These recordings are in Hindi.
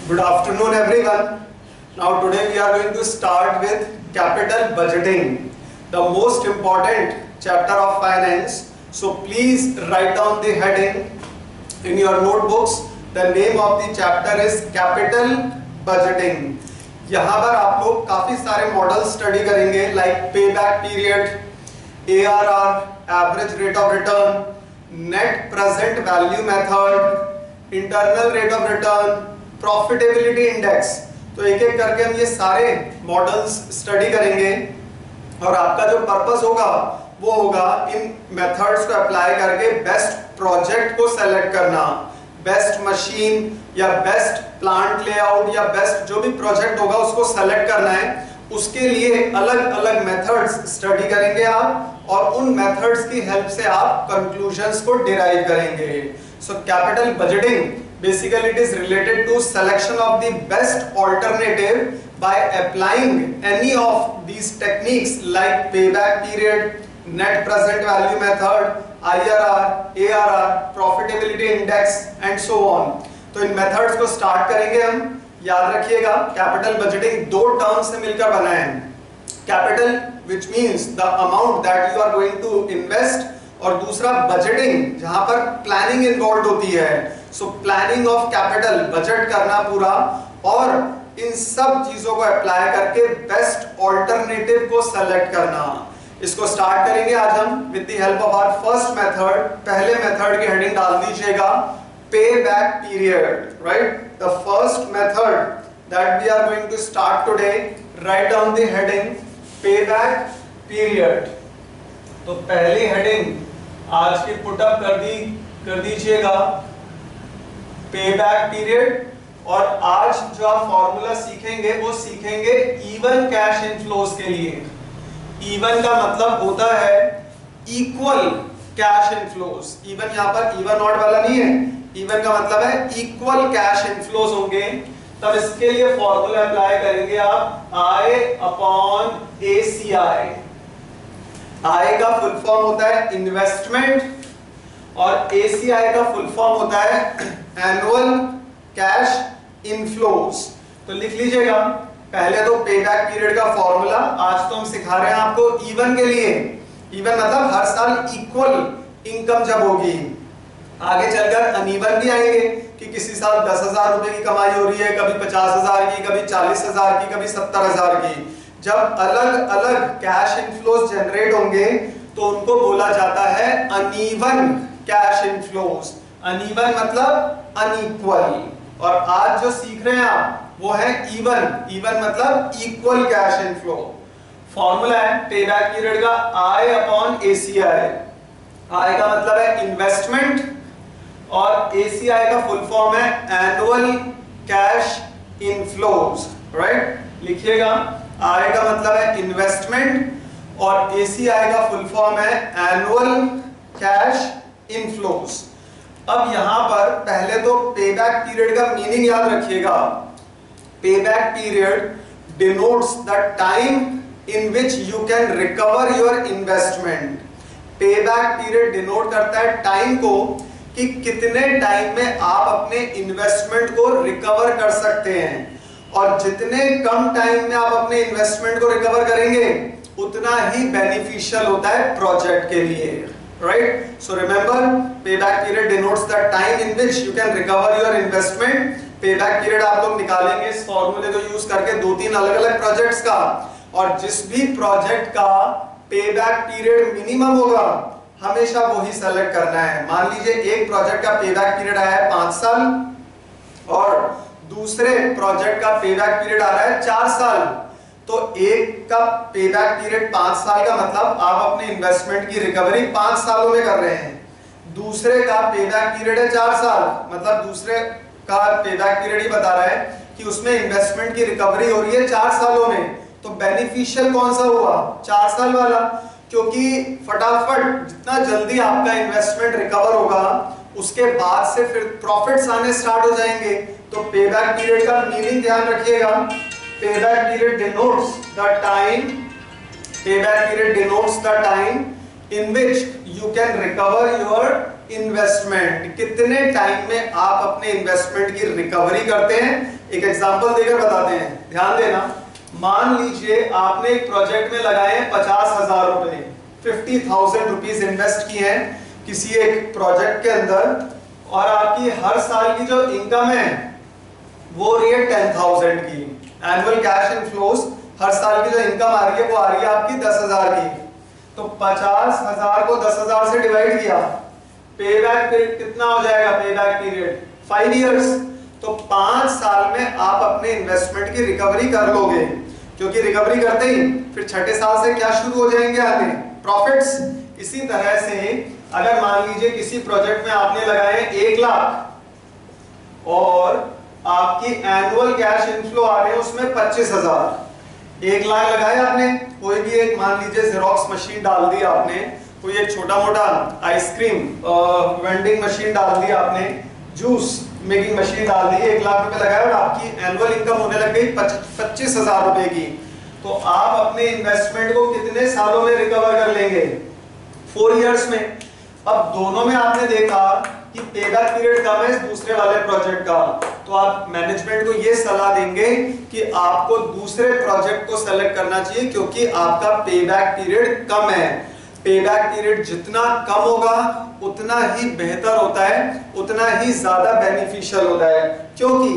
Good afternoon everyone. Now today we are going to start with capital budgeting, the most important chapter of finance. So please write down the heading in your notebooks. The name of the chapter is capital budgeting. यहाँ पर आप लोग काफी सारे मॉडल स्टडी करेंगे like payback period, ARR, average rate of return, net present value method, internal rate of return, profitability index. तो एक एक करके हम ये सारे मॉडल्स स्टडी करेंगे और आपका जो पर्पस होगा वो होगा इन मेथड्स को अप्लाई करके बेस्ट प्रोजेक्ट को सेलेक्ट करना, बेस्ट मशीन या बेस्ट प्लांट लेआउट या बेस्ट जो भी प्रोजेक्ट होगा उसको सेलेक्ट करना है। उसके लिए अलग अलग मेथड्स स्टडी करेंगे आप और उन मेथड्स की हेल्प से आप कंक्लूजन्स को डिराइव करेंगे। So capital budgeting basically it is related to selection of the best alternative by applying any of these techniques like payback period, net present value method, IRR, ARR, profitability index and so on। तो इन methods को start करेंगे हम। याद रखिएगा capital budgeting दो terms से मिलकर बना है। Capital which means the amount that you are going to invest और दूसरा बजटिंग जहां पर प्लानिंग इन्वॉल्व होती है। So planning of capital, budget करना पूरा और इन सब चीजों को अप्लाई करके बेस्ट ऑल्टरनेटिव को सेलेक्ट करना। इसको स्टार्ट करेंगे आज हम with the help of our first method. पहले मेथड की हेडिंग डाल दीजिएगा payback period, right. The first method that we are going to start today, write down the heading payback period. तो पहली हेडिंग आज की पुटअप कर दीजिएगा पेबैक पीरियड। और आज जो आप फॉर्मूला सीखेंगे वो सीखेंगे इवन कैश इनफ्लोज के लिए। इवन का मतलब होता है इक्वल कैश इनफ्लोज। इवन यहाँ पर इवन ऑड वाला नहीं है, इवन का मतलब है इक्वल कैश इनफ्लोज होंगे। तब इसके लिए फॉर्मूला अप्लाई करेंगे आप आई अपॉन ACI। आई का फुल फॉर्म होता है इन्वेस्टमेंट और ACI का फुल फॉर्म होता है एनुअल कैश इनफ्लोज। तो लिख लीजिएगा पहले तो पेबैक पीरियड का फॉर्मूला। आज तो हम सिखा रहे हैं आपको इवन के लिए। इवन मतलब हर साल इक्वल इनकम जब होगी। आगे चलकर अनइवन भी आएंगे कि किसी साल 10,000 रुपए की कमाई हो रही है, कभी 50,000 की, कभी 40,000 की, कभी 70,000 की। जब अलग अलग कैश इनफ्लोज जनरेट होंगे तो उनको बोला जाता है अनइवन कैश इनफ्लोज। अनइवन मतलब अनइक्वल। और आज जो सीख रहे हैं आप वो है इवन। इवन मतलब इक्वल कैश इनफ्लो। फॉर्मूला है पेबैक पीरियड का आई अपॉन ACI। आई का मतलब है इन्वेस्टमेंट और ACI का फुल फॉर्म है एनुअल कैश इनफ्लोज, राइट। लिखिएगा आई का मतलब है इन्वेस्टमेंट और ACI का फुल फॉर्म है एनुअल कैश इनफ्लोज। अब यहां पर पहले तो पेबैक पीरियड का मीनिंग याद रखिएगा। Payback period denotes the time in which you can recover your investment. Payback period denote करता है टाइम को कि कितने टाइम में आप अपने इन्वेस्टमेंट को रिकवर कर सकते हैं। और जितने कम टाइम में आप अपने इन्वेस्टमेंट को रिकवर करेंगे उतना ही बेनिफिशियल होता है प्रोजेक्ट के लिए, right. So remember payback period denotes the time in which you can recover your investment. Payback period आप लोग निकालेंगे इस फॉर्मूले को यूज करके दो तीन अलग अलग प्रोजेक्ट्स का। और जिस भी प्रोजेक्ट का पेबैक पीरियड मिनिमम होगा हमेशा वही सेलेक्ट करना है। मान लीजिए एक प्रोजेक्ट का पेबैक पीरियड आया है 5 साल और दूसरे प्रोजेक्ट का पेबैक पीरियड आ रहा है 4 साल। तो एक का पेबैक पीरियड 5 साल का मतलब आप अपने इन्वेस्टमेंट की रिकवरी 5 सालों में कर रहे हैं। दूसरे का पेबैक पीरियड है 4 साल, मतलब दूसरे का पेबैक पीरियड ही बता रहा है कि उसमें इन्वेस्टमेंट की रिकवरी हो रही है 4 सालों में। तो बेनिफिशियल कौन सा हुआ? 4 साल वाला, क्योंकि फटाफट जितना जल्दी आपका इन्वेस्टमेंट रिकवर होगा उसके बाद से फिर प्रॉफिट्स आने स्टार्ट हो जाएंगे। तो पेबैक पीरियड का मीनिंग ध्यान रखिएगा। Payback period denotes the time, payback period denotes the time in which you can recover your investment, कितने टाइम में आप अपने इन्वेस्टमेंट की रिकवरी करते हैं। एक एग्जांपल देकर बताते हैं, ध्यान देना। मान लीजिए आपने एक प्रोजेक्ट में लगाए हैं 50,000 रुपए, 50,000 रुपीज इन्वेस्ट किए हैं किसी एक प्रोजेक्ट के अंदर, और आपकी हर साल की जो इनकम है वो रही है 10,000 की। एनुअल कैश इनफ्लोज, हर साल की जो इनकम आ रही है वो आ रही है आपकी 10,000 की। तो 50,000 को 10,000 से डिवाइड किया, पे बैक पीरियड कितना हो जाएगा? पे बैक पीरियड 5 इयर्स। तो 5 साल में आप अपने इन्वेस्टमेंट की रिकवरी कर लोगे, क्योंकि रिकवरी करते ही फिर छठे साल से क्या शुरू हो जाएंगे? आने प्रॉफिट्स। इसी तरह से अगर मान लीजिए किसी प्रोजेक्ट में आपने लगाए 1 लाख और आपकी एनुअल कैश इनफ्लो आ रहे हैं उसमें 25,000, 1 लाख लगाया आपने, कोई भी एक मान लीजिए जेरोक्स मशीन डाल दी आपने, कोई एक छोटा मोटा आइसक्रीम वेंडिंग मशीन डाल दी आपने, जूस मेकिंग मशीन डाल दी, 1 लाख रुपए लगाया और आपकी एनुअल इनकम होने लग गई 25,000 रुपए की। तो आप अपने इन्वेस्टमेंट को कितने सालों में रिकवर कर लेंगे? 4 इयर्स में। अब दोनों में आपने देखा कि पेबैक पीरियड कम है दूसरे वाले प्रोजेक्ट का, तो आप मैनेजमेंट को ये सलाह देंगे कि आपको दूसरे प्रोजेक्ट को सेलेक्ट करना चाहिए, क्योंकि आपका पेबैक पीरियड कम है। पेबैक पीरियड जितना कम होगा उतना ही बेहतर होता है, उतना ही ज्यादा बेनिफिशियल होता है, क्योंकि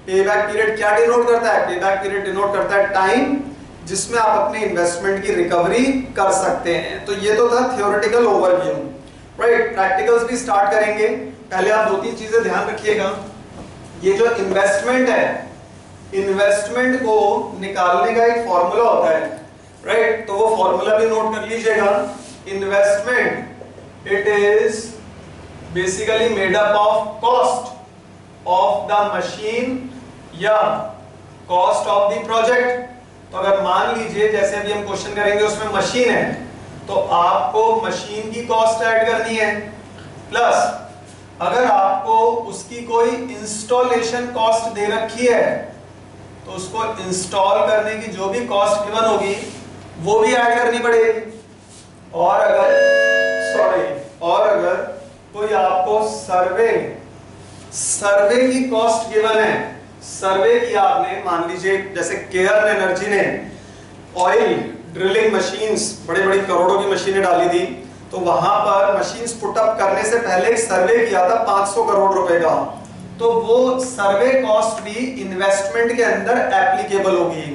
पेबैक पीरियड क्या डिनोट करता है? पेबैक पीरियड डिनोट करता है टाइम जिसमें आप अपने इन्वेस्टमेंट की रिकवरी कर सकते हैं। तो ये तो था थ्योरेटिकल ओवरव्यू, राइट। प्रैक्टिकल्स भी स्टार्ट करेंगे। पहले आप 2-3 चीजें ध्यान रखिएगा। ये जो इन्वेस्टमेंट है, इन्वेस्टमेंट को निकालने का एक फॉर्मूला होता है, राइट। तो वो फॉर्मूला भी नोट कर लीजिएगा। Investment it is basically made up of cost of the machine या कॉस्ट ऑफ द प्रोजेक्ट। तो अगर मान लीजिए जैसे अभी हम क्वेश्चन करेंगे उसमें मशीन है, तो आपको मशीन की कॉस्ट ऐड करनी है, प्लस अगर आपको उसकी कोई इंस्टॉलेशन कॉस्ट दे रखी है तो उसको इंस्टॉल करने की जो भी कॉस्ट गिवन होगी वो भी ऐड करनी पड़ेगी। और अगर कोई आपको सर्वे की कॉस्ट गिवन है, सर्वे किया आपने, मान लीजिए जैसे केयर एनर्जी ने ऑयल ड्रिलिंग मशीन्स, बड़ी करोड़ों की मशीनें डाली थी, तो वहां पर मशीन्स पुटअप करने से पहले एक सर्वे किया था 500 करोड़ रुपए का, तो वो सर्वे कॉस्ट भी इन्वेस्टमेंट के अंदर एप्लीकेबल होगी।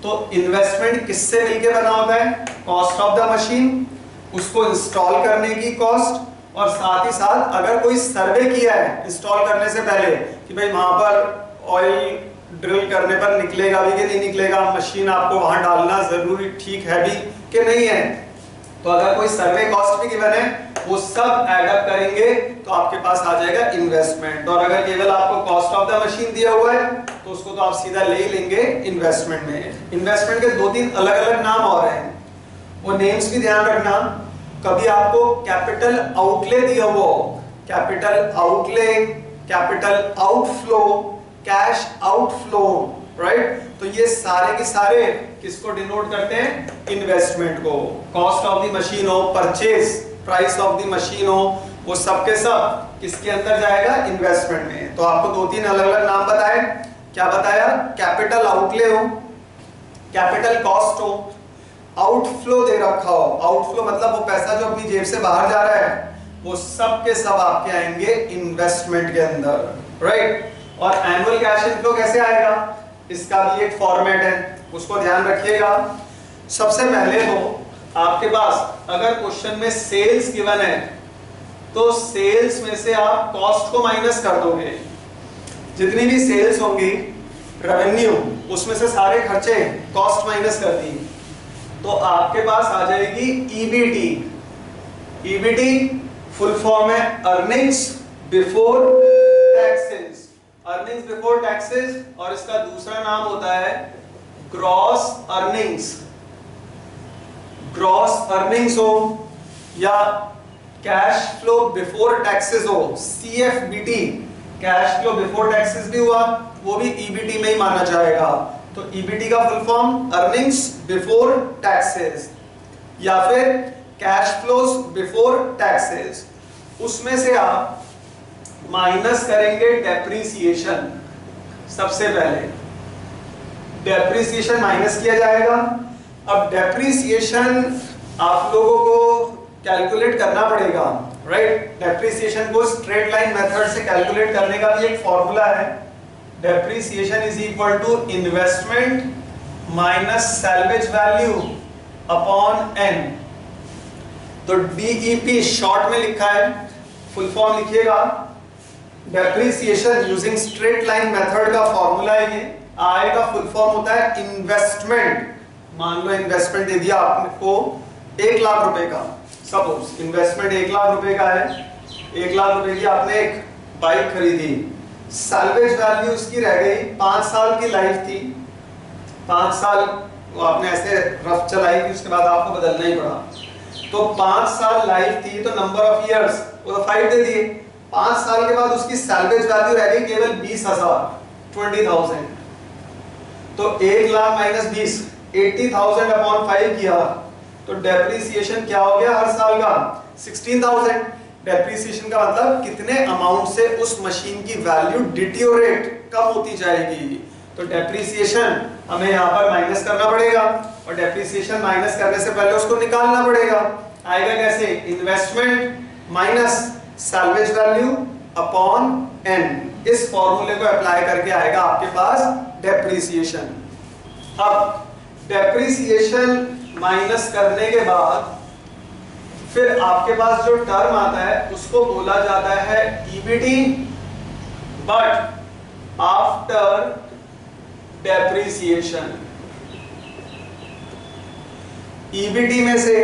तो इन्वेस्टमेंट किससे मिलके बना होता है? कॉस्ट ऑफ द मशीन, उसको इंस्टॉल करने की कॉस्ट, और साथ ही साथ अगर कोई सर्वे किया है इंस्टॉल करने से पहले कि भाई वहां पर ऑयल ड्रिल करने पर निकलेगा भी कि नहीं निकलेगा, मशीन आपको वहां डालना जरूरी ठीक है भी कि नहीं है, तो अगर कोई सर्वे कॉस्ट भी गिवन है वो सब ऐड अप करेंगे तो आपके पास आ जाएगा इन्वेस्टमेंट। और अगर केवल आपको कॉस्ट ऑफ द मशीन दिया हुआ है तो उसको तो आप सीधा ले ही लेंगे इन्वेस्टमेंट में। इन्वेस्टमेंट के 2-3 अलग-अलग नाम और हैं, वो नेम्स भी ध्यान रखना। कभी आपको कैपिटल आउटले दिया हुआ हो, capital outlay, capital outflow, cash outflow, right. तो ये सारे के सारे किसको डिनोट करते हैं? इन्वेस्टमेंट को। कॉस्ट ऑफ द मशीन हो, purchase price of the machine हो, वो सब के सब किसके अंदर जाएगा? इन्वेस्टमेंट में। तो आपको 2-3 अलग-अलग नाम बताए। क्या बताया? कैपिटल आउटले हो, कैपिटल कॉस्ट हो, आउटफ्लो दे रखा हो, आउटफ्लो मतलब वो पैसा जो अपनी जेब से बाहर जा रहा है, वो सब के सब आपके आएंगे इन्वेस्टमेंट के अंदर, राइट। और एनुअल कैश इनफ्लो कैसे आएगा? इसका भी एक फॉर्मेट है, उसको ध्यान रखिएगा। सबसे पहले तो आपके पास अगर क्वेश्चन में सेल्स गिवन है तो सेल्स में से आप कॉस्ट को माइनस कर दोगे। जितनी भी सेल्स होंगी, रेवेन्यू, उसमें से सारे खर्चे कॉस्ट माइनस कर दी, तो आपके पास आ जाएगी ईबीटी। ईबीटी फुल फॉर्म है earnings before taxes, earnings before taxes, और इसका दूसरा नाम होता है ग्रॉस अर्निंग्स। ग्रॉस अर्निंग्स हो या कैश फ्लो बिफोर टैक्सेस हो, सीएफबीटी, कैश फ्लो बिफोर टैक्सेस भी हुआ, वो भी ईबीटी में ही माना जाएगा। तो ईबीटी का full form earnings before taxes या फिर कैश फ्लोज बिफोर टैक्सेस। उसमें से आप माइनस करेंगे डेप्रीसिएशन। सबसे पहले डेप्रीसिएशन माइनस किया जाएगा। अब डेप्रीसिएशन आप लोगों को कैलकुलेट करना पड़ेगा, राइट। डेप्रीसिएशन को स्ट्रेट लाइन मेथड से कैलकुलेट करने का भी एक फॉर्मूला है। Depreciation is equal to investment minus salvage value upon N. तो डीईपी शॉर्ट में लिखा है, फुल फॉर्म लिखिएगा। Depreciation using straight line method का फॉर्मूला है ये। आई का फुल फॉर्म होता है इन्वेस्टमेंट। मान लो इन्वेस्टमेंट दे दिया आपको 1 लाख रुपए का, सपोज इन्वेस्टमेंट 1 लाख रुपए का है। 1 लाख रुपए की आपने एक बाइक खरीदी, सैल्वेज वैल्यू उसकी रह गई 5 साल की लाइफ थी, 5 साल वो आपने ऐसे रफ चलाई थी, उसके बाद आपको बदलना ही पड़ा। तो 5 साल लाइफ थी तो नंबर ऑफ इयर्स वो तो 5 दे दिए। 5 साल के बाद उसकी सैल्वेज वैल्यू रह गई केवल 20,000, 20,000। तो 1 लाख माइनस 20, 80,000 अपॉन 5 किया तो डेप्रीसिएशन क्या हो गया हर साल का 16,000। डेप्रीसिएशन का मतलब कितने अमाउंट से उस मशीन की वैल्यू डिटीरियोरेट कम होती जाएगी। तो डेप्रीसिएशन हमें यहाँ पर माइनस करना पड़ेगा और डेप्रीसिएशन माइनस करने से पहले उसको निकालना पड़ेगा। आएगा कैसे? Investment minus salvage value upon N. इस फॉर्मूले को अप्लाई करके आएगा आपके पास डेप्रीसिएशन। अब डेप्रीसिएशन माइनस करने के बाद फिर आपके पास जो टर्म आता है उसको बोला जाता है EBT, but after depreciation. EBT में से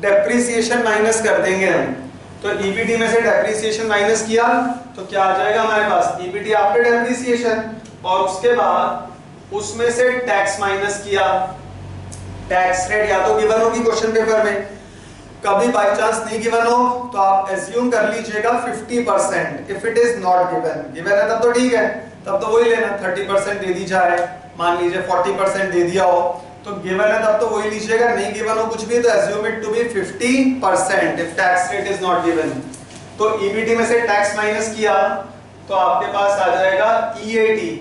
डेप्रीसिएशन माइनस कर देंगे हम। तो ईबीटी में से डेप्रीसिएशन माइनस किया तो क्या आ जाएगा हमारे पास? EBT after depreciation. और उसके बाद उसमें से टैक्स माइनस किया। टैक्स रेट या तो गिवन होगी क्वेश्चन पेपर में, कभी बाय चांस नहीं गिवन हो तो आप एज्यूम कर लीजिएगा 50%। If it is not given, given है तब तो ठीक है, तब तो वही लेना। 30% दे दी जाए, मान लीजिए 40% दे दिया हो तो गिवन है तब तो वही लीजिएगा। नहीं गिवन हो कुछ भी तो assume it to be 50% if tax rate is not given. तो ईबीटी में से टैक्स माइनस किया तो आपके पास आ जाएगा ईएटी।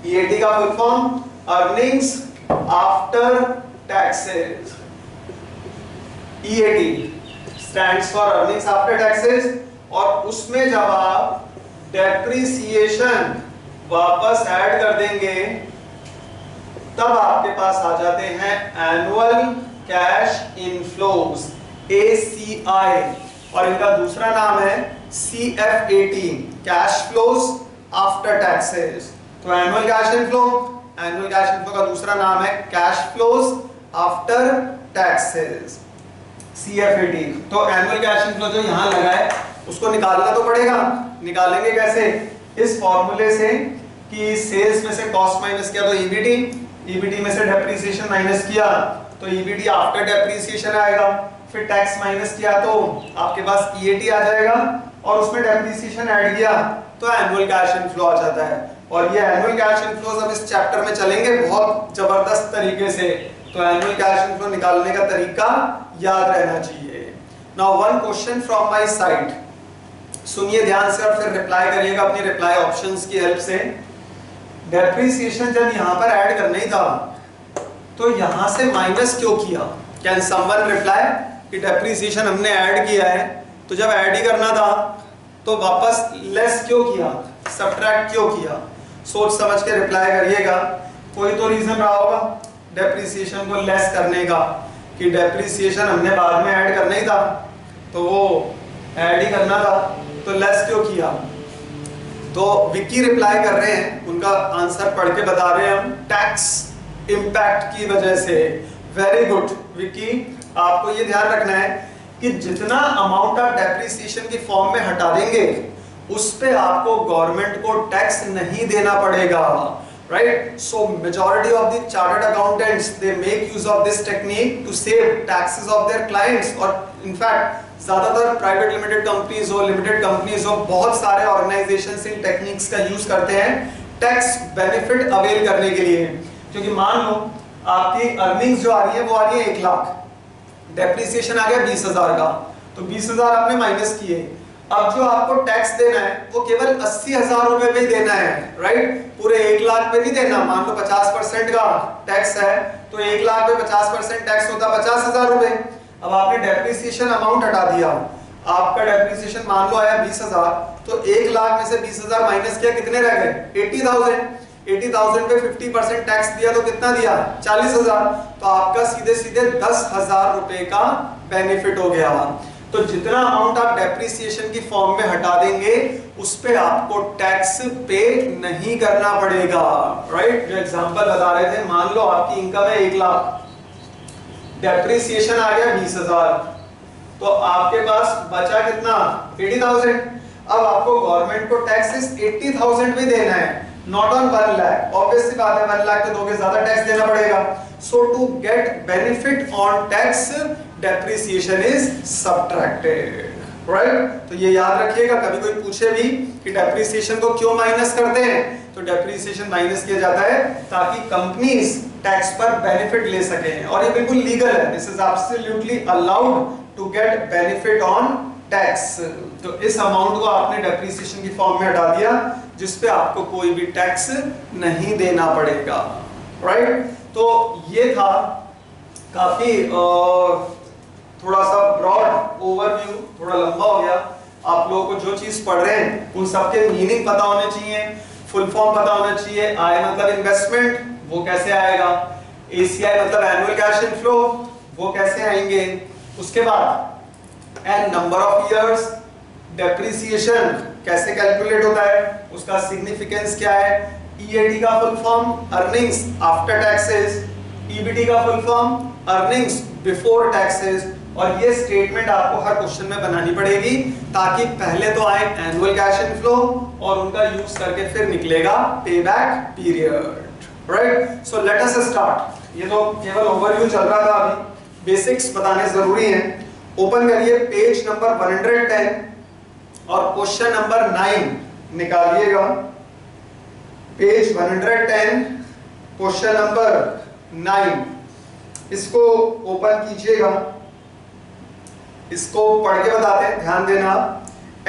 ईएटी का full form earnings after taxes. EAT stands for earnings after taxes। और उसमें जब आप डेप्रीसिएशन वापस ऐड कर देंगे तब आपके पास आ जाते हैं एनुअल कैश इनफ्लोज, ACI। और इनका दूसरा नाम है CFAT, cash flows after taxes. तो annual cash inflow, annual cash inflow का दूसरा नाम है cash flows after taxes, CFAT। तो एनुअल कैश इनफ्लो जो यहाँ लगा है उसको निकालना तो पड़ेगा। निकालेंगे कैसे? इस फॉर्मूले से कि सेल्स में से कॉस्ट माइनस किया तो ईबीटी, ईबीटी में से डेप्रीसिएशन माइनस किया तो ईबीटी आफ्टर डेप्रीसिएशन आएगा। फिर टैक्स माइनस किया तो आपके पास ईएटी आ जाएगा और उसमें डेप्रीसिएशन ऐड किया तो एनुअल कैश इनफ्लो आ जाता है। और ये एनुअल कैश इनफ्लोज अब इस चैप्टर में चलेंगे बहुत जबरदस्त तरीके से। तो एनुअल कैश इनफ्लो निकालने का तरीका याद रहना चाहिए। Now one question from my side, सुनिए ध्यान से और फिर रिप्लाई करिएगा अपनी रिप्लाई ऑप्शंस की हेल्प से। डेप्रीसिएशन जब यहां पर ऐड करना ही था तो यहां से माइनस क्यों किया? कैन समवन रिप्लाई कि डेप्रीसिएशन हमने ऐड किया है तो जब ऐड ही करना था तो वापस लेस क्यों किया, सब्ट्रैक्ट क्यों किया? सोच समझ के रिप्लाई करिएगा। कोई तो रीजन रहा होगा डेप्रीसिएशन को लेस करने का कि डेप्रीसिएशन हमने बाद में ऐड करना ही था तो वो ऐड ही करना था तो लेस क्यों किया? तो विक्की रिप्लाई कर रहे हैं, उनका आंसर पढ़ के बता रहे हैं हम, टैक्स इंपैक्ट की वजह से। वेरी गुड विक्की, आपको ये ध्यान रखना है कि जितना अमाउंट आप डेप्रीसिएशन की फॉर्म में हटा देंगे उस पे आपको गवर्नमेंट को टैक्स नहीं देना पड़ेगा, right? So majority of the chartered accountants they make use of this technique to save taxes of their clients। और in fact ज्यादातर प्राइवेट लिमिटेड कंपनीज हो, लिमिटेड कंपनीज हो, बहुत सारे ऑर्गेनाइजेशंस इन टेक्निक्स का यूज करते हैं टैक्स बेनिफिट अवेल करने के लिए। क्योंकि मान लो आपकी अर्निंग्स जो आ रही है वो आ रही है 1 लाख, डेप्रीसिएशन आ गया 20,000 का, तो 20,000 आपने माइनस किए। अब जो आपको टैक्स देना है वो केवल 80,000 रुपए में देना है, राइट? पूरे 1 लाख पे नहीं देना। मान लो 50% का टैक्स है तो 1 लाख पे 50% टैक्स होता 50,000 रुपए। अब आपने डेप्रिसिएशन अमाउंट हटा दिया, आपका डेप्रिसिएशन मान लो आया 20,000, तो 1 लाख में से 20,000 माइनस किया, कितने रह गए? 80,000। 80,000 पे 50% टैक्स दिया तो कितना दिया? 40,000। तो आपका सीधे सीधे 10,000 रुपए का बेनिफिट हो गया। तो जितना अमाउंट आप डेप्रिसिएशन की फॉर्म में हटा देंगे उस पे आपको टैक्स पे नहीं करना पड़ेगा, राइट? जो एग्जांपल बता रहे थे, मान लो आपकी इनकम है 1 लाख, डेप्रिसिएशन आ गया 20,000, तो आपके पास बचा कितना? 80,000। अब आपको गवर्नमेंट को टैक्स 80,000 भी देना है, नॉट ऑन 1 लाख। ऑब्वियस सी बात है, 1 लाख तो दोगे ज्यादा टैक्स देना पड़ेगा। So to get benefit on tax, depreciation is subtracted, right? तो ये याद रखिएगा, कभी कोई पूछे भी कि डेप्रिसिएशन को क्यों माइनस करते हैं, तो डेप्रिसिएशन माइनस किया जाता है ताकि कंपनीज टैक्स पर बेनिफिट ले सकें, और ये बिल्कुल लीगल है। This is absolutely allowed to get benefit on tax. तो इस अमाउंट को आपने डेप्रिसिएशन की फॉर्म में हटा दिया जिस पे आपको कोई भी टैक्स नहीं देना पड़ेगा, राइट? तो ये था काफी थोड़ा सा ब्रॉड ओवरव्यू, थोड़ा लंबा हो गया। आप लोगों को जो चीज पढ़ रहे हैं उन सबके मीनिंग पता होने चाहिए, फुल फॉर्म पता होना चाहिए। आई मतलब इन्वेस्टमेंट, वो कैसे आएगा? एसीआई मतलब एनुअल कैश इनफ्लो, वो कैसे आएंगे? उसके बाद N number of years, depreciation कैसे कैलकुलेट होता है, उसका सिग्निफिकेंस क्या है, ईएटी का full form earnings after taxes, EBT का full form earnings before taxes, और ये स्टेटमेंट आपको हर क्वेश्चन में बनानी पड़ेगी ताकि पहले तो आए एनुअल कैश इनफ्लो और उनका यूज करके फिर निकलेगा पे back period, right? So let us start. ये तो केवल ओवरव्यू चल रहा था, अभी बेसिक्स बताने जरूरी हैं। ओपन करिए पेज नंबर 110 और क्वेश्चन नंबर 9 निकालिएगा। पेज 110 क्वेश्चन नंबर 9, इसको ओपन कीजिएगा, इसको पढ़ के बताते हैं, ध्यान देना।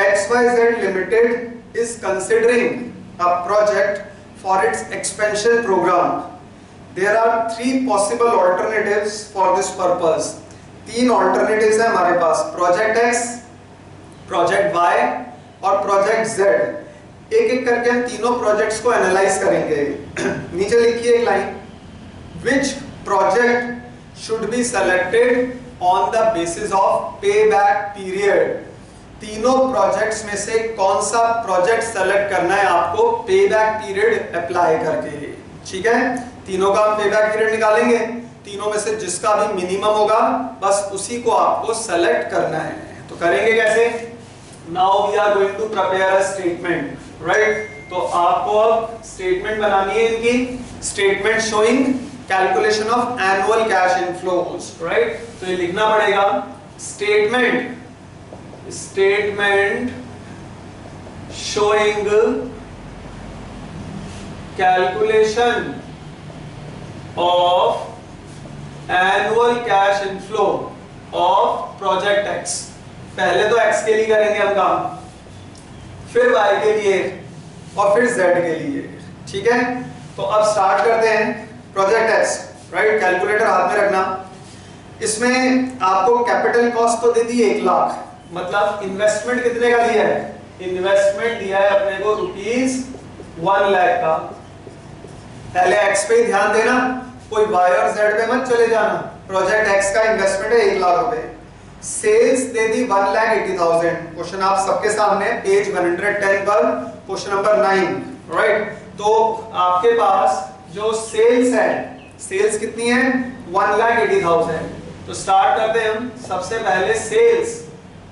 XYZ Limited is considering a project for its expansion program. There are 3 possible alternatives for this purpose. 3 alternatives है हमारे पास, प्रोजेक्ट X, प्रोजेक्ट Y और प्रोजेक्ट Z। एक एक करके हम तीनों प्रोजेक्ट्स को एनालाइज करेंगे। नीचे लिखिए एक line, which project should be selected on the basis of payback period। तीनों प्रोजेक्ट्स में से कौन सा प्रोजेक्ट सेलेक्ट करना है आपको पेबैक पीरियड अप्लाई करके, ठीक है? तीनों का हम पेबैक पीरियड निकालेंगे, तीनों में से जिसका भी मिनिमम होगा बस उसी को आपको सेलेक्ट करना है। तो करेंगे कैसे? Now we are going to prepare a statement, right? तो आपको अब स्टेटमेंट बनानी है इनकी, statement showing calculation of annual cash inflows, right? तो ये लिखना पड़ेगा statement showing calculation of annual cash inflow of project X. पहले तो एक्स के लिए करेंगे हम काम, फिर वाई के लिए और फिर जेड के लिए, ठीक है? तो अब स्टार्ट करते हैं प्रोजेक्ट एक्स, राइट? कैलकुलेटर हाथ में रखना। इसमें आपको कैपिटल कॉस्ट तो दे दी 1 लाख, मतलब इन्वेस्टमेंट कितने का दिया है? इन्वेस्टमेंट दिया है अपने को ₹1 लाख का। पहले एक्स पे ही ध्यान देना, कोई वाई और जेड पे मत चले जाना। प्रोजेक्ट एक्स का इन्वेस्टमेंट है 1 लाख रुपए। सेल्स दे दी 1,80,000। क्वेश्चन आप सबके सामने पेज 110 पर क्वेश्चन नंबर 9, राइट? तो आपके पास जो सेल्स है, सेल्स कितनी है? 1,80,000। तो स्टार्ट करते हैं हम। सबसे पहले सेल्स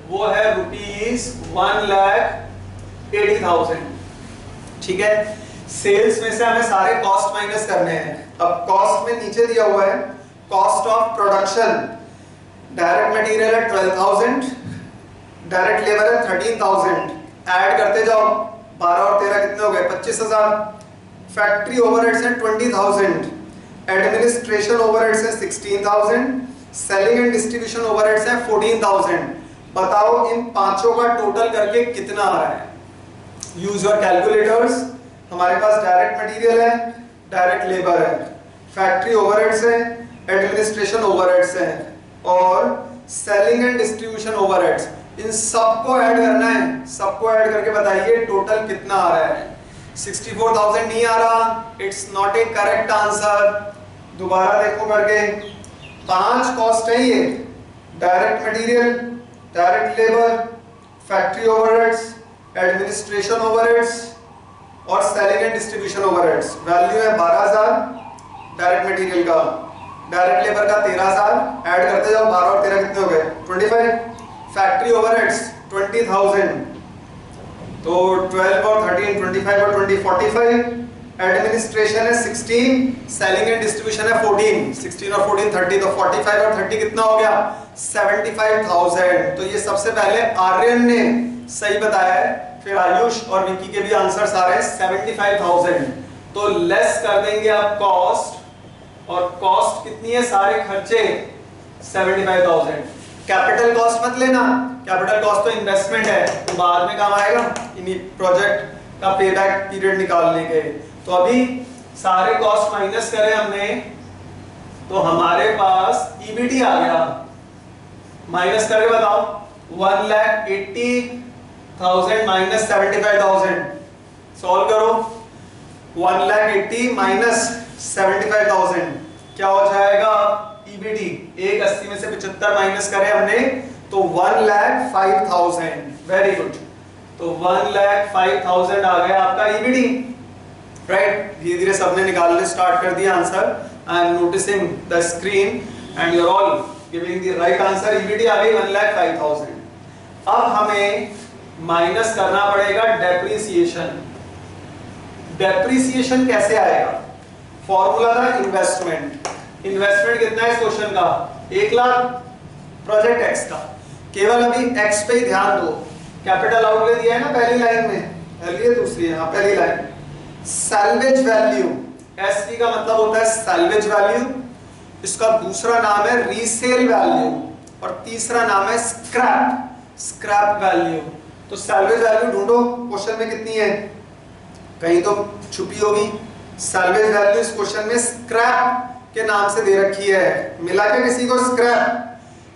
वो है ₹1,80,000, ठीक है? सेल्स में से हमें सारे कॉस्ट माइनस करने हैं। अब कॉस्ट में नीचे दिया हुआ है cost of production. Direct material है 12,000, डायरेक्ट लेबर है 13,000। ऐड करते जाओ, 12 और 13 कितने हो गए? 25,000। फैक्ट्री ओवरहेड्स हैं 20,000, एडमिनिस्ट्रेशन ओवरहेड्स हैं 16,000, सेलिंग एंड डिस्ट्रीब्यूशन ओवरहेड्स हैं 14,000। बताओ इन पांचों का टोटल करके कितना आ रहा है। Use your calculators. हमारे पास डायरेक्ट मटेरियल है, डायरेक्ट लेबर है, फैक्ट्री ओवरहेड्स है, एडमिनिस्ट्रेशन ओवरहेड्स है और सेलिंग एंड डिस्ट्रीब्यूशन ओवरहेड्स। इन सबको ऐड करना है। सबको ऐड करके बताइए टोटल कितना आ रहा है। 64,000 नहीं आ रहा, it's not a correct answer. दोबारा देखो करके, 5 कॉस्ट है ये, direct material, direct labour, factory overheads, administration overheads और selling and distribution overheads. Value है 12,000 डायरेक्ट मटेरियल का, डायरेक्ट लेबर का 13,000, ऐड करते जाओ 12 और 13 कितने हो गए 25। फैक्ट्री ओवरहेड्स 20,000, तो 12 और 13 25 और 20 45। एडमिनिस्ट्रेशन है 16, सेलिंग एंड डिस्ट्रीब्यूशन है 14, 16 और 14 30, तो 45 और 30 कितना हो गया 75,000। तो ये सबसे पहले आर्यन ने सही बताया है, फिर आयुष और विकी के भी आंसर्स आ रहे हैं 75,000। तो लेस कर देंगे आप कॉस्ट, और कॉस्ट कितनी है सारे खर्चे 75,000। कैपिटल कॉस्ट मत लेना, कैपिटल कॉस्ट तो इन्वेस्टमेंट है, तो बाद में काम आएगा इन प्रोजेक्ट का पेबैक पीरियड निकालने के। तो अभी सारे कॉस्ट माइनस करें हमने, तो हमारे पास ईबीटी आ गया। माइनस करके बताओ 1,80,000 माइनस 75,000। सॉल्व करो, 1,80,000 माइनस 75,000 क्या हो जाएगा ईबीटी। 180 में से 75 माइनस करें हमने तो 1,05,000। वेरी गुड, तो 1,05,000 आ गया आपका ईबीटी, राइट। धीरे धीरे सबने निकालने स्टार्ट कर दिया answer. I am noticing the screen and you are all giving the right answer. EBT आ गई 1,05,000। अब हमें माइनस करना पड़ेगा डेप्रिसिएशन। डेप्रिसिएशन कैसे आएगा? फॉर्मूला था इन्वेस्टमेंट। इन्वेस्टमेंट कितना है इस क्वेश्चन का 1 लाख, प्रोजेक्ट एक्स का। केवल अभी एक्स पे ही ध्यान दो। कैपिटल आउटले दिया है ना पहली लाइन में, पहली दूसरी है, हाँ पहली लाइन। सैल्वेज वैल्यू, एसवी का मतलब होता है सैल्वेज वैल्यू, इसका दूसरा नाम है रीसेल वैल्यू और तीसरा नाम है स्क्रैप वैल्यू। तो सैल्वेज वैल्यू ढूंढो क्वेश्चन में कितनी है, कहीं तो छुपी होगी। सैल्वेज वैल्यू इस क्वेश्चन में स्क्रैप के नाम से दे रखी है, मिला के किसी को स्क्रैप,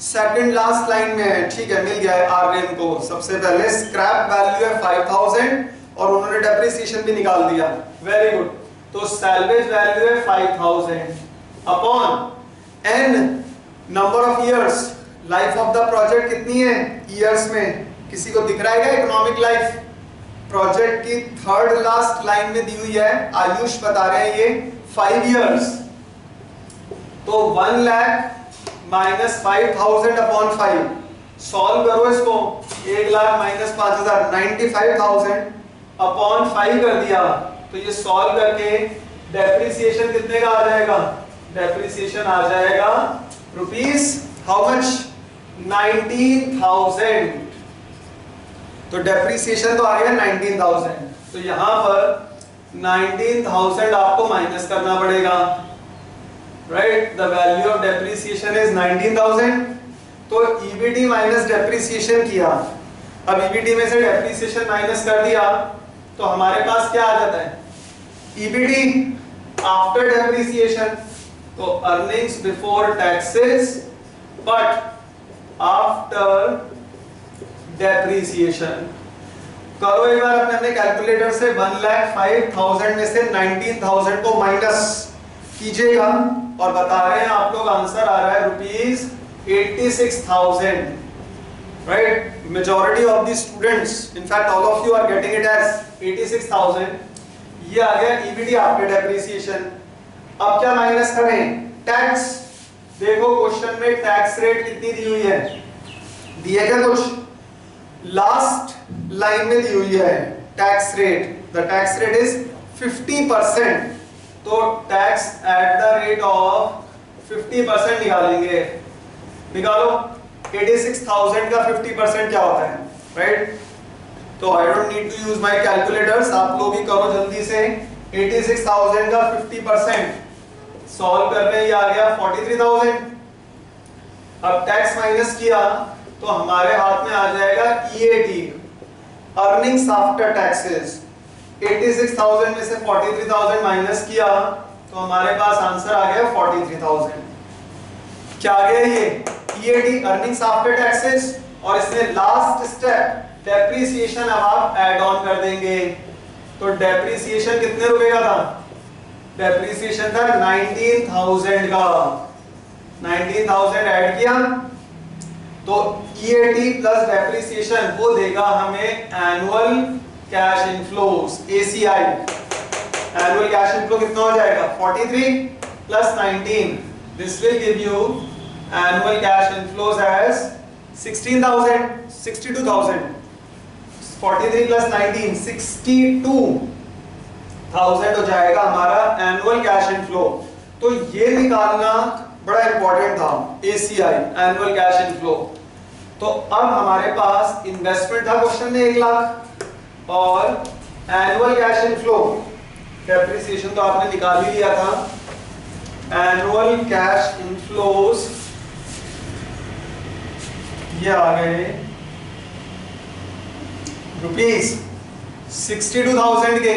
सेकंड लास्ट लाइन में है, ठीक है मिल गया है आर्यन को। सबसे पहले स्क्रैप वैल्यू है 5,000 और उन्होंने डेप्रिसिएशन भी निकाल दिया। वेरी गुड, तो सैल्वेज वैल्यू है 5,000 upon N number of years. Life of the project कितनी है इयर्स में, किसी को दिख रहा है क्या इकोनॉमिक लाइफ? प्रोजेक्ट की थर्ड लास्ट लाइन में दी हुई है, आयुष बता रहे हैं ये 5 इयर्स। तो 1 लाख माइनस 5,000 अपॉन 5, सॉल्व करो इसको। 1 लाख माइनस 5,000 95,000 अपॉन 5 कर दिया, तो ये सॉल्व करके डेप्रिसिएशन कितने का आ जाएगा? डेप्रिसिएशन आ जाएगा रुपीस हाउ मच 19,000। तो डेप्रिसिएशन तो आ गया 19,000, तो यहां पर 19,000 आपको माइनस करना पड़ेगा, right. The value of depreciation is 19,000। तो ईबीटी माइनस डेप्रिसिएशन किया, अब ईबीटी में से डेप्रिसिएशन माइनस कर दिया तो हमारे पास क्या आ जाता है ईबीटी आफ्टर डेप्रिसिएशन। तो earnings before taxes but after depreciation. करो एक बार अपने कैलकुलेटर से 1,05,000 में से 19,000 को माइनस कीजिएगा और बता रहे हैं आप लोग आंसर आ रहा है rupees 86,000, right. Majority of the students, in fact all of you are getting it as 86,000। ये आ गया ईबीटी आफ्टर डेप्रिसिएशन। अब क्या माइनस करें? टैक्स। देखो क्वेश्चन में टैक्स रेट कितनी दी हुई है, दिए क्या कुछ? लास्ट लाइन में दी हुई है tax rate, the tax rate is 50%। तो tax at the rate of 50% निकालेंगे, निकालो। 86,000 का 50% क्या होता है, राइट। तो I don't need to use my calculators, आप लोग ही करो जल्दी से। 86,000 का 50% सॉल्व करने ये आ गया 43,000। अब टैक्स माइनस किया तो हमारे हाथ में आ जाएगा EAT, अर्निंग्स आफ्टर टैक्सेस। 86,000 में से 43,000 माइनस किया तो हमारे पास आंसर आ गया 43,000। क्या आ गया ये EAT, अर्निंग्स आफ्टर टैक्सेस। और इसमें लास्ट स्टेप डेप्रिसिएशन अब आप ऐड ऑन कर देंगे। तो डेप्रिसिएशन कितने रुपए का था? डेप्रिसिएशन था 19,000 का। 19,000 ऐड किया तो EAT प्लस डेप्रिसिएशन वो देगा हमें annual cash inflows, ACI। Annual cash inflow कितना हो जाएगा? 43 plus 19, this will give you annual cash inflows as 16,000, 62,000। 43 plus 19, 62,000 हो जाएगा हमारा एनुअल कैश इनफ्लो। तो ये निकालना बड़ा इंपॉर्टेंट था, ACI, एनुअल कैश इनफ्लो। तो अब हमारे पास इन्वेस्टमेंट था क्वेश्चन में 1 लाख और एनुअल कैश इनफ्लो, डेप्रिसिएशन तो आपने निकाल ही लिया था। एनुअल कैश इनफ्लोस ये आ गए रुपीस 62,000 के,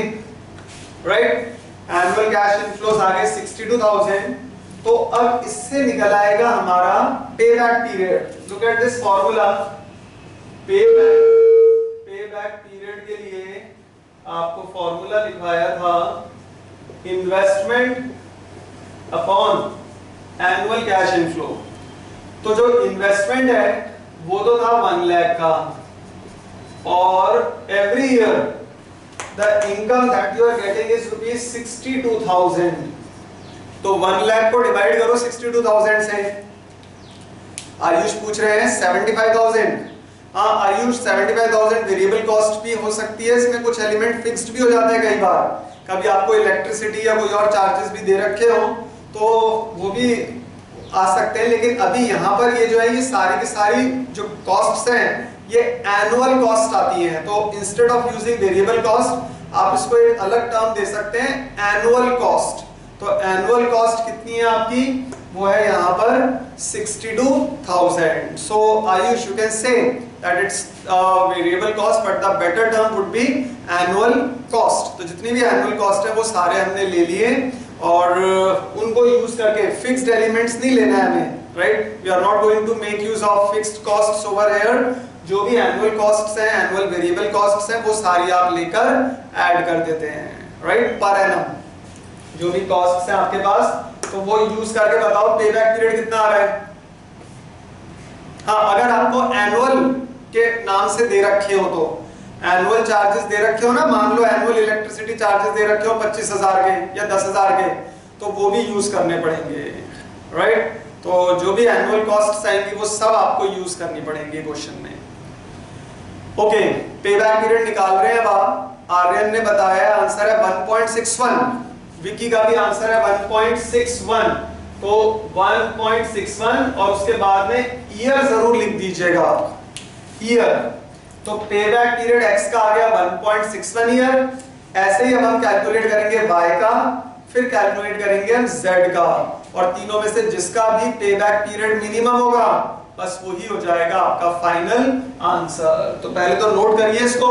राइट। एनुअल कैश इनफ्लोस आ गए 62,000। तो अब इससे निकल आएगा हमारा पे back period. Look at this formula. पे बैक पीरियड के लिए आपको फॉर्मूला लिखवाया था investment upon annual cash inflow. तो जो इन्वेस्टमेंट है वो तो था 1 लाख का, और every year the income that you are getting is rupees 62,000। तो 1 लाख को डिवाइड करो 62,000 से। आयुष पूछ रहे हैं 75,000। हाँ आयुष, 75,000 वेरिएबल कॉस्ट भी हो सकती है, इसमें कुछ एलिमेंट फिक्स्ड भी हो जाते हैं कई बार। कभी आपको इलेक्ट्रिसिटी या कोई और चार्जेस भी दे रखे हो तो वो भी आ सकते हैं। लेकिन अभी यहाँ पर ये जो है ये सारी की सारी जो कॉस्ट्स हैं ये एनुअल कॉस्ट आती हैं। तो instead of using variable cost आप इसको एक अलग टर्म दे सकते हैं, एनुअल कॉस्ट। तो एनुअल कॉस्ट कितनी है आपकी? वो है यहाँ पर 62,000। So Ayush, you can say that it's variable cost but the better term would be annual cost. तो जितनी भी एनुअल कॉस्ट है वो सारे हमने ले लिए और उनको यूज करके फिक्स्ड एलिमेंट्स नहीं लेना है हमें, right. We are not going to make use of fixed costs over here. जो भी एनुअल कॉस्ट्स हैं, एनुअल वेरिएबल कॉस्ट्स हैं, वो सारी आप लेकर ऐड कर देते हैं, राइट, पर एनम। जो भी कॉस्ट्स हैं आपके पास तो वो यूज करके बताओ पे बैक पीरियड कितना आ रहा है। हाँ, अगर आपको एनुअल के नाम से दे रखे हो तो एनुअल चार्जेस दे रखे हो ना, मान लो एनुअल इलेक्ट्रिसिटी चार्जेस दे रखे हो 25,000 के या 10,000 के, तो वो भी यूज करने पड़ेंगे, राइट। तो जो भी एनुअल कॉस्ट्स आएंगी वो सब आपको यूज करनी पड़ेंगी क्वेश्चन में। ओके, पे बैक पीरियड निकाल रहे हैं। अब आर्यन ने बताया आंसर है 1.61, विकी का भी आंसर है 1.61। तो 1.61 और उसके बाद में ईयर जरूर लिख दीजिएगा, ईयर। तो पे बैक पीरियड x का आ गया 1.61 ईयर। ऐसे ही अब हम कैलकुलेट करेंगे y का, फिर कैलकुलेट करेंगे हम z का, और तीनों में से जिसका भी पे बैक पीरियड मिनिमम होगा बस वही हो जाएगा आपका फाइनल आंसर। तो पहले तो नोट करिए इसको,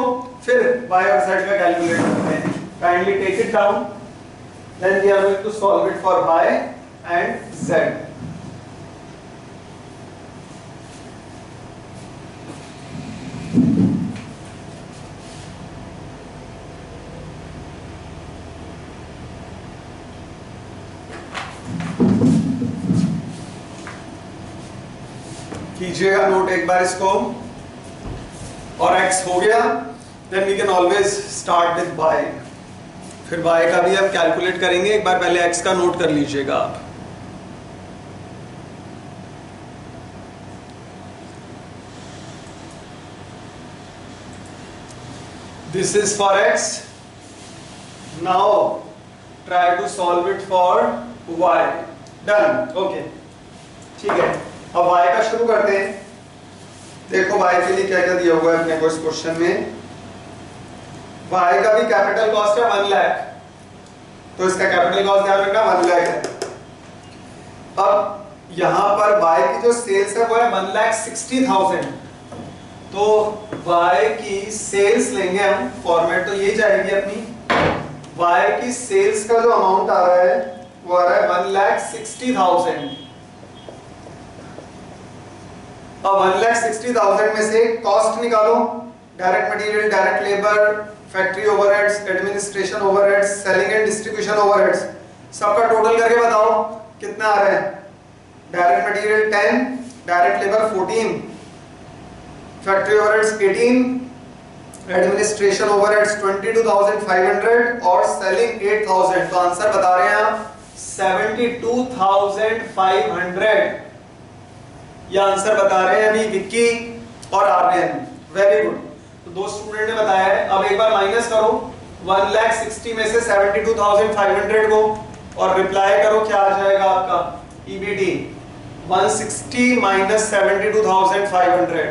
फिर y और z का कैलकुलेट करते हैं। Kindly take it down, then we are going to solve it for y and z। कीजिएगा नोट एक बार इसको, और x हो गया, then we can always start with y। फिर y का भी हम कैलकुलेट करेंगे, एक बार पहले x का नोट कर लीजिएगा आप। This is for x. Now try to solve it for y. Done. Okay. ठीक है, अब y का शुरू करते हैं। देखो y के लिए क्या क्या दिया हुआ है अपने को इस क्वेश्चन में। y का भी कैपिटल कॉस्ट है 1 लाख, तो इसका कैपिटल कॉस्ट ध्यान रखना 1 लाख है। अब यहाँ पर y की जो सेल्स है वो है 1,60,000। तो y की सेल्स लेंगे हम, फॉर्मेट तो यही जाएगी अपनी। y की सेल्स का जो अमाउंट आ रहा है वो आ रहा है 1,60,000। अब 1,60,000 में से कॉस्ट निकालो, direct material, direct labour, factory overheads, administration overheads, selling and distribution overheads, सबका टोटल करके बताओ कितना आ रहा है। Direct material 10, direct labour 14, factory overheads 18, administration overheads 22,500 और सेलिंग 8,000। तो आंसर बता रहे हैं आप 72,500। ये आंसर बता रहे हैं अभी विक्की और आर्यन। Very good. तो दो स्टूडेंट ने बताया है। अब एक बार माइनस करो 1,60,000 में से 72,500 को और रिप्लाई करो क्या आ जाएगा आपका ईबीडी। 160 माइनस 72,500,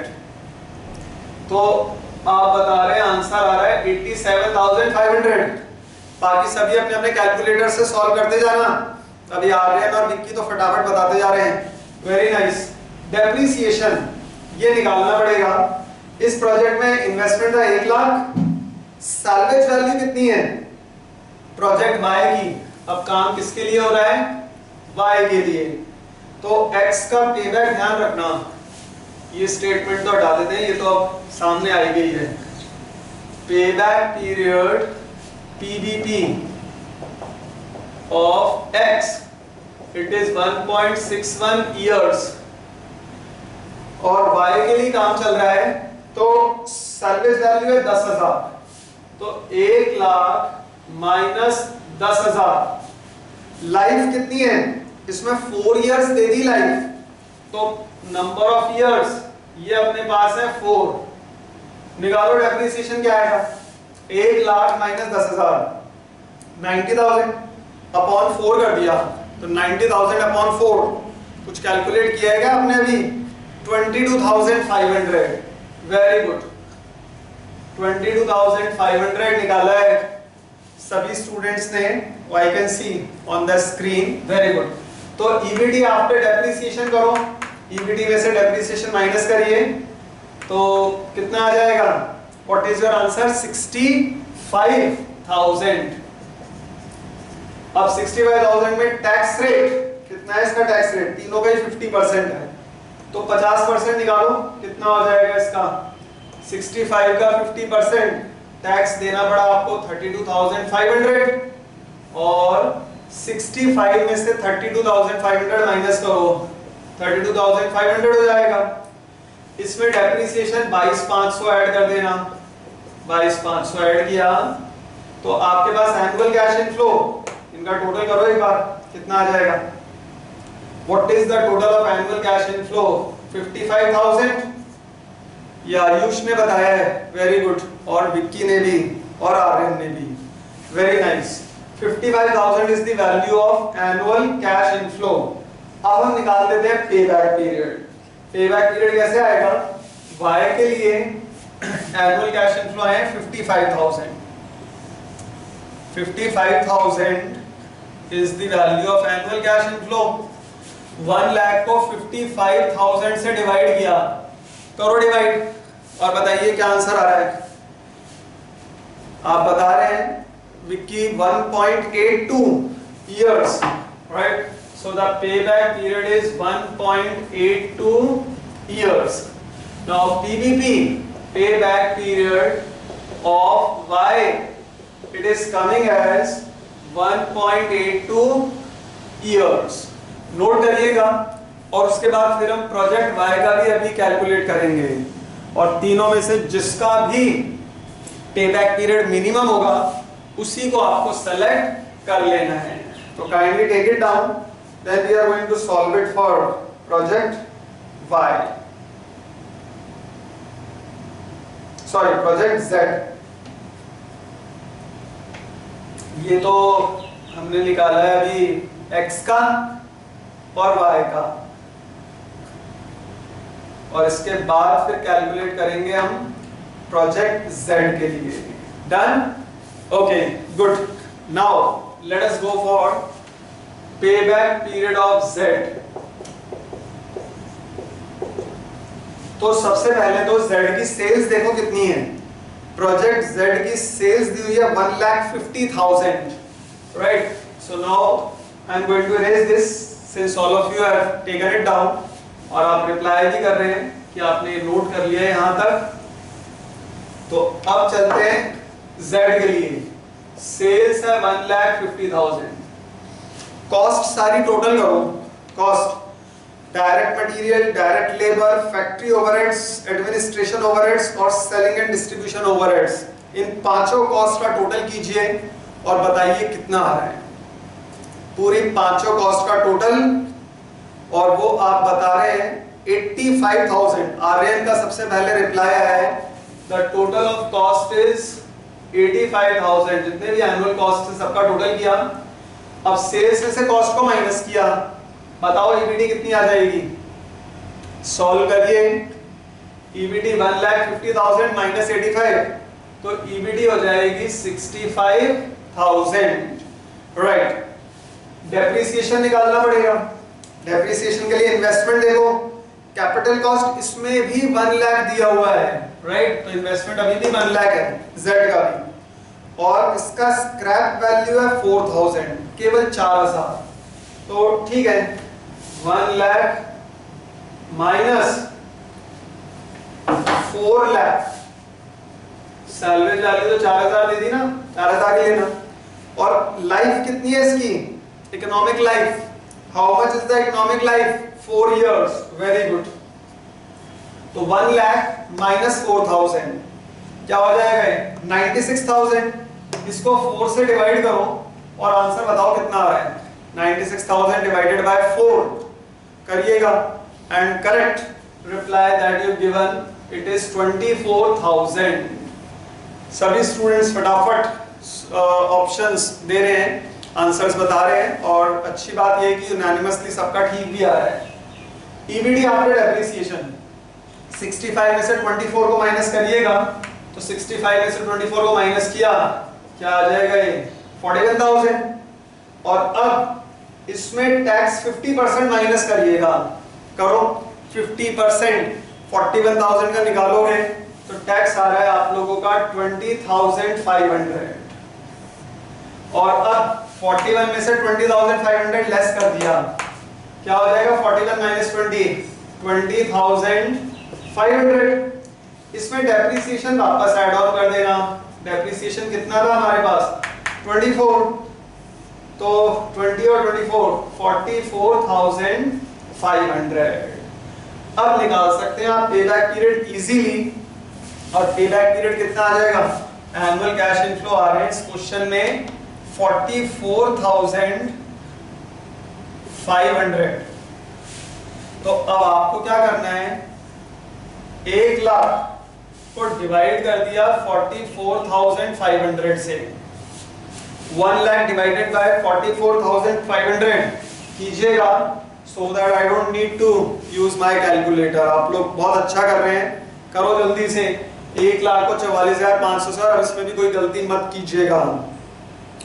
तो आप बता रहे हैं आंसर आ रहा है 87,500। बाकी सभी अपने अपने कैलकुलेटर से सॉल्व करते जाना। अभी आर्यन और विक्की तो फटाफट बताते जा रहे हैं। Very nice. डेप्रिसिएशन ये निकालना पड़ेगा। इस प्रोजेक्ट में इन्वेस्टमेंट था 1 लाख, सैल्वेज वैल्यू कितनी है प्रोजेक्ट वाई की। अब काम किसके लिए हो रहा है, वाई के लिए। तो एक्स का पेबैक ध्यान रखना, ये स्टेटमेंट तो हटा देते हैं, ये तो अब सामने आई गई है। Payback period PBP of x it is 1.61 years और वाई के लिए काम चल रहा है। तो सर्विस वैल्यू है 10,000, तो 1 लाख माइनस 10,000। लाइफ कितनी है इसमें, 4 इयर्स दे दी लाइफ, तो नंबर ऑफ इयर्स ये अपने पास है 4। निकालो डेप्रिसिएशन क्या आएगा, 1 लाख माइनस 10,000, 90,000 अपॉन 4 कर दिया, तो 90,000 अपॉन 4 कुछ कैलकुलेट किया है क्या आपने अभी, 22,500। वेरी गुड, 22,500 निकाला है सभी स्टूडेंट्स ने, I can see on the screen. Very good. तो ईबीडी आफ्टर डेप्रिसिएशन करो, ईबीडी में से डेप्रिसिएशन माइनस करिए तो कितना आ जाएगा, व्हाट इज योर आंसर, 65,000। अब 65,000 में टैक्स रेट कितना है इसका, टैक्स रेट तीनों का ही 50% है, तो 50% निकालो कितना हो जाएगा इसका, 65 का 50% टैक्स देना पड़ा आपको 32,500 और 65 में से 32,500 माइनस करो, 32,500 हो जाएगा। इसमें डेप्रिसिएशन 22,500 ऐड कर देना, 22,500 ऐड किया तो आपके पास एनुअल कैश इनफ्लो, इनका टोटल करो एक बार कितना आ जाएगा, what is the total of annual cash inflow, 55,000। ये आयुष ने बताया है, वेरी गुड, और विक्की ने भी और आर्यन ने भी, very nice. 55,000 is the value of annual cash inflow. अब हम निकाल देते हैं पेबैक पीरियड। पेबैक पीरियड कैसे आएगा, वाई के लिए एनुअल कैश इनफ्लो है 55,000, 55,000 is the value of annual cash inflow. 1 lakh को 55,000 से डिवाइड किया, करो डिवाइड और बताइए क्या आंसर आ रहा है। आप बता रहे हैं Vicky 1.82 years, right? So the payback period is 1.82 years. Now PBP, payback period of Y, it is coming as 1.82 years. Note करिएगा और उसके बाद फिर हम प्रोजेक्ट वाई का भी अभी कैलकुलेट करेंगे और तीनों में से जिसका भी पेबैक पीरियड मिनिमम होगा उसी को आपको सेलेक्ट कर लेना है। तो kindly take it down, then we are going to solve it for project Y, sorry project Z. ये तो हमने निकाला है अभी एक्स का और वाई का, और इसके बाद फिर कैलकुलेट करेंगे हम प्रोजेक्ट जेड के लिए। Done, okay good. Now let us go for payback period of Z. तो तो सबसे पहले तो Z की सेल्स देखो कितनी है। प्रोजेक्ट Z की सेल्स दी हुई है 1,50,000, right. So now I am going to erase this since all of you have taken it down, और आप रिप्लाई भी कर रहे हैं कि आपने नोट कर लिया है यहां तक। तो अब चलते हैं Z के लिए। सेल्स है 1,50,000। कॉस्ट सारी टोटल करो। Cost direct material, direct labour, factory overheads, administration overheads और सेलिंग एंड डिस्ट्रीब्यूशन ओवरहेड्स, इन पांचों कॉस्ट का टोटल कीजिए और बताइए कितना आ रहा है। पूरी पांचों कॉस्ट का टोटल, और वो आप बता रहे हैं 85,000। आर्यन का सबसे पहले रिप्लाई आया है the total of cost is 85,000। जितने भी एनुअल कॉस्ट है सबका टोटल किया। अब सेल्स में से कॉस्ट को माइनस किया, बताओ ईबीटी कितनी आ जाएगी। सॉल्व करिए। ईबीटी 1,50,000 माइनस 85, तो ईबीटी हो जाएगी 65,000, राइट। डेप्रिसिएशन निकालना पड़ेगा। डेप्रिसिएशन के लिए इन्वेस्टमेंट देखो, कैपिटल कॉस्ट इसमें भी 1 लाख दिया हुआ है, राइट। तो इन्वेस्टमेंट अभी भी 1 लाख है जेड का भी, और इसका स्क्रैप वैल्यू है 4,000, केवल 4,000। तो ठीक है, 1 lakh minus 4 lakh, salary value तो 4,000 दे दी ना, 4,000 ही लेना। और लाइफ कितनी है इसकी, economic life, how much is the economic life, 4 years, very good. तो 1 लाख माइनस 4,000 क्या हो जाएगा, 96,000। इसको 4 से डिवाइड करो और आंसर बताओ कितना आ रहा है। 96,000 डिवाइडेड बाय 4 करिएगा, and correct reply that you given it is 24,000। सभी स्टूडेंट्स फटाफट ऑप्शंस दे रहे हैं, आंसर्स बता रहे हैं, और अच्छी बात यह है कि यूनानिमसली सबका ठीक भी आ रहा है। ईबीडी आफ्टर डेप्रिसिएशन 65 में से 24 को माइनस करिएगा, तो 65 में से 24 को माइनस किया, क्या आ जाएगा ये 41,000। और अब इसमें टैक्स 50% माइनस करिएगा, करो 50%, 41,000 का निकालोगे तो टैक्स आ रहा है आप लोगों का 20,500। और अब 41 में से 20,500 लेस कर दिया, क्या हो जाएगा 41 माइनस 20, 20,500। इसमें डेप्रिसिएशन वापस ऐड ऑन कर देना। डेप्रिसिएशन कितना था हमारे पास 24, तो 20 और 24 44,500। अब निकाल सकते हैं आप पेबैक पीरियड इजीली, और पेबैक पीरियड कितना आ जाएगा, एनुअल कैश इनफ्लो आ रहे हैं इस क्वेश्चन में 44,500। तो अब आपको क्या करना है, 1 लाख को डिवाइड कर दिया 44,500 से, 1 लाख डिवाइडेड बाय 44,500 कीजिएगा, so that I don't need to use my calculator. आप लोग बहुत अच्छा कर रहे हैं, करो जल्दी से। 1 लाख को 44,500 से, और इसमें भी कोई गलती मत कीजिएगा।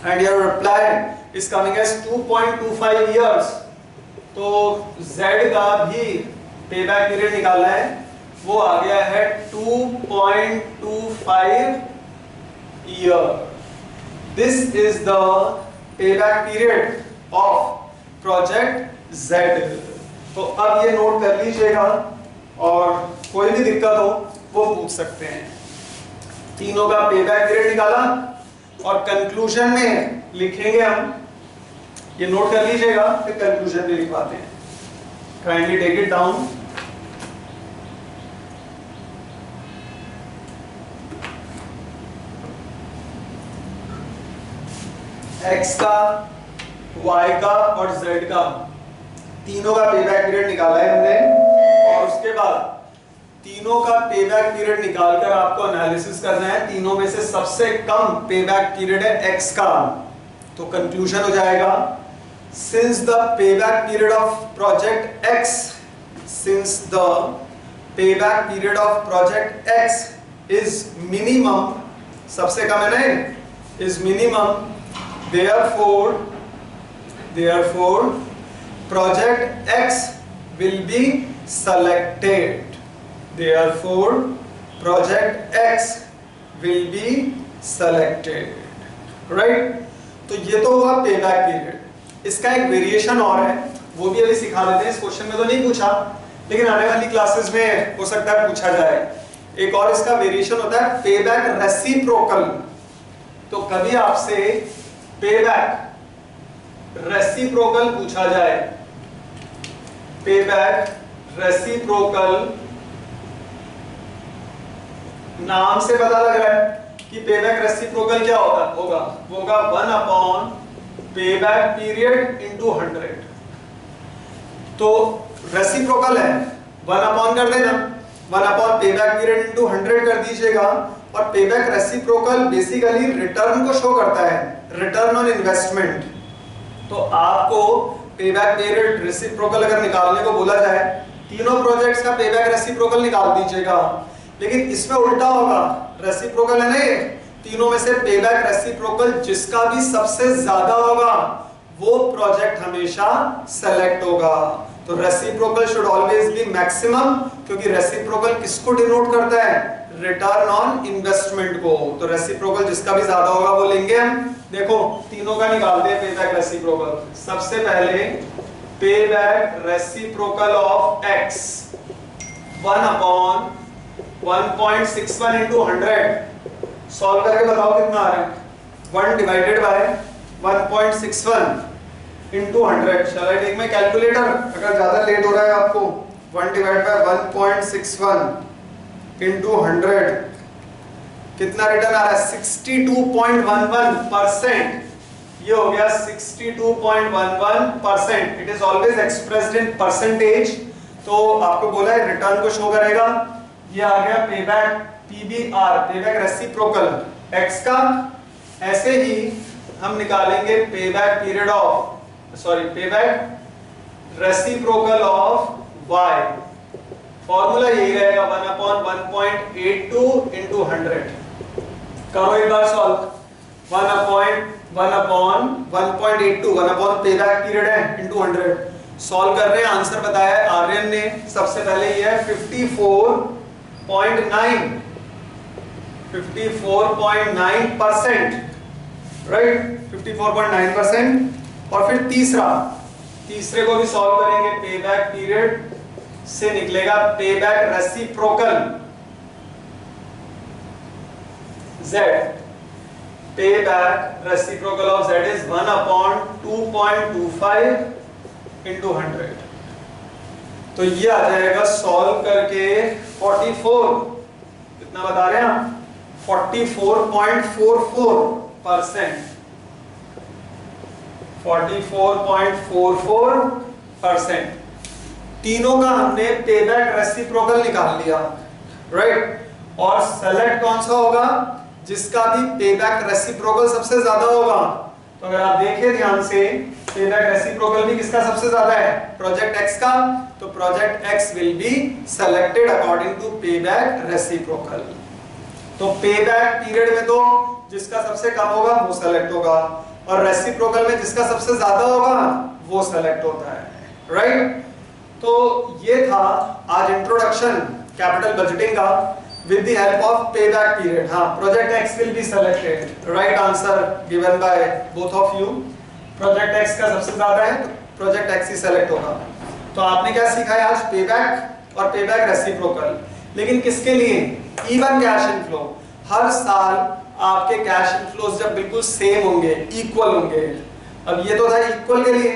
And your reply is coming as 2.25 years। तो Z का भी पेबैक पीरियड निकालना है, वो आ गया है 2.25 year। This is the payback period of project Z। तो अब ये नोट कर लीजिएगा, और कोई भी दिक्कत हो वो पूछ सकते हैं। तीनों का पेबैक पीरियड निकाला, और कंक्लूजन में लिखेंगे हम, ये नोट कर लीजिएगा, फिर कंक्लूजन में लिखवाते हैं। Kindly take it down. X का, Y का और Z का, तीनों का पेबैक पीरियड निकाला है हमने, और उसके बाद तीनों का पेबैक पीरियड निकालकर आपको एनालिसिस करना है। तीनों में से सबसे कम पेबैक पीरियड है X का, तो कंक्लूजन हो जाएगा since the payback period of project X, since the payback period of project X is minimum, सबसे कम है ना, is minimum, therefore project X will be selected। therefore project X will be selected, right? तो ये तो हुआ पेबैक पीरियड। इसका एक वेरिएशन और है, वो भी अभी सिखा देते हैं। इस क्वेश्चन में तो नहीं पूछा, लेकिन आने वाली क्लासेस में हो सकता है पूछा जाए। एक और इसका वेरिएशन होता है पेबैक रेसिप्रोकल। तो कभी आपसे पेबैक रेसिप्रोकल पूछा जाए, पेबैक रेसिप्रोकल, नाम से पता लग रहा है कि पेबैक रेसिप्रोकल क्या होगा, वो होगा 1 अपॉन पेबैक पीरियड इनटू 100। तो रेसिप्रोकल है, 1 अपॉन कर देना, 1 अपॉन पेबैक पीरियड इनटू 100 कर दीजिएगा। और पेबैक रेसिप्रोकल बेसिकली रिटर्न को शो करता है, रिटर्न ऑन इन्वेस्टमेंट। तो आपको पेबैक पीरियड रेसिप्रोकल अगर निकालने को बोला जाए, तीनों प्रोजेक्ट्स का पेबैक रेसिप्रोकल निकाल दीजिएगा। लेकिन इसमें उल्टा होगा, रेसिप्रोकल है ना ये, तीनों में से पेबैक रेसिप्रोकल जिसका भी सबसे ज्यादा होगा वो प्रोजेक्ट हमेशा सेलेक्ट होगा। तो reciprocal should always be maximum, क्योंकि रेसिप्रोकल किसको डिनोट करता है, रिटर्न ऑन इन्वेस्टमेंट को। तो रेसिप्रोकल जिसका भी ज्यादा होगा वो लेंगे हम। देखो तीनों का निकालते हैं पेबैक रेसिप्रोकल। सबसे पहले payback reciprocal of x 1 upon 1.61 into 100 solve करके बताओ कितना आ रहा है। 1 divided by 1.61 into 100। Shall I take my calculator अगर ज्यादा लेट हो रहा है आपको। 1 डिवाइड बाय 1.61 into 100 कितना रिटर्न आ रहा है, 62.11%। ये हो गया 62.11%। It is always expressed in percentage. तो आपको बोला है रिटर्न को शो करेगा। ये आ गया payback PBR, payback reciprocal x का। ऐसे ही हम निकालेंगे payback period of, payback reciprocal of y। Formula यही रहेगा 1 अपॉन 1.82 into 100। करो एक बार solve. 1 upon 1.82, 1 upon payback period है into 100। सॉल्व कर रहे हैं, आंसर बताया है आर्यन ने। सबसे पहले ये है 54.9%, राइट, 54.9%। और फिर तीसरे को भी सॉल्व करेंगे। पेबैक पीरियड से निकलेगा payback reciprocal z। Payback reciprocal of z is 1 upon 2.25 into 100। तो ये आ जाएगा सॉल्व करके 44, कितना बता रहे हैं हम, 44.44%। 44.44%। तीनों का हमने पेबैक रेसिप्रोकल निकाल लिया, राइट। और सेलेक्ट कौन सा होगा, जिसका भी पेबैक रेसिप्रोकल सबसे ज्यादा होगा। तो अगर आप देखें ध्यान से, पेबैक रेसिप्रोकल भी किसका सबसे ज्यादा है, प्रोजेक्ट x का। तो project x will be selected according to payback reciprocal. तो पेबैक पीरियड में तो जिसका सबसे कम होगा वो सेलेक्ट होगा, और रेसिप्रोकल में जिसका सबसे ज्यादा होगा वो सेलेक्ट होता है, राइट। तो ये था आज इंट्रोडक्शन कैपिटल बजटिंग का with the help of payback period। हाँ, project X will be selected, right answer given by both of you। project X का सबसे ज्यादा है तो project X ही select होगा। तो आपने क्या सीखा है आज, पेबैक और पेबैक रेसिप्रोकल। लेकिन किसके लिए, इवन कैश इनफ्लो। हर साल आपके कैश इनफ्लोज जब बिल्कुल सेम होंगे, इक्वल होंगे। अब ये तो था इक्वल के लिए,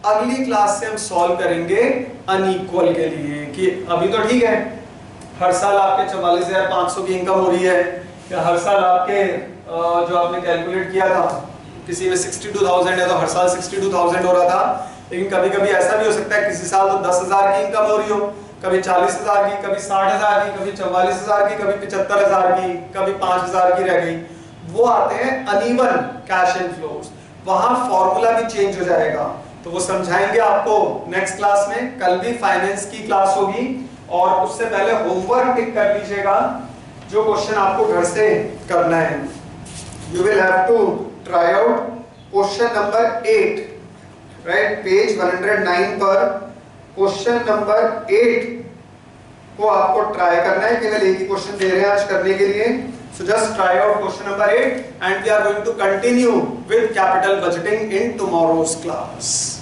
अगली क्लास से हम सॉल्व करेंगे अनइक्वल के लिए। कि अभी तो ठीक है, हर साल आपके 44,500 की इनकम हो रही है, या हर साल आपके जो आपने कैलकुलेट किया था किसी में 62,000 है तो हर साल 62,000 हो रहा था। लेकिन कभी कभी ऐसा भी हो सकता है किसी साल तो 10,000 की इनकम हो रही हो, कभी 40,000 की, कभी 60,000 की, कभी 44,000 की, कभी 75,000 की, कभी 5,000 की रह गई। वो आते हैं अनइवन कैश इनफ्लोज, वहां फॉर्मूला भी चेंज हो जाएगा। तो वो समझाएंगे आपको नेक्स्ट क्लास में। कल भी फाइनेंस की क्लास होगी, और उससे पहले होमवर्क टिक कर लीजिएगा जो क्वेश्चन आपको घर से करना है। You will have to try out question number 8, right, page 109 पर क्वेश्चन नंबर 8 को आपको ट्राई करना है, केवल एक ही क्वेश्चन दे रहे हैं आज करने के लिए। So just try out question number 8 and we are going to continue with capital budgeting in tomorrow's class.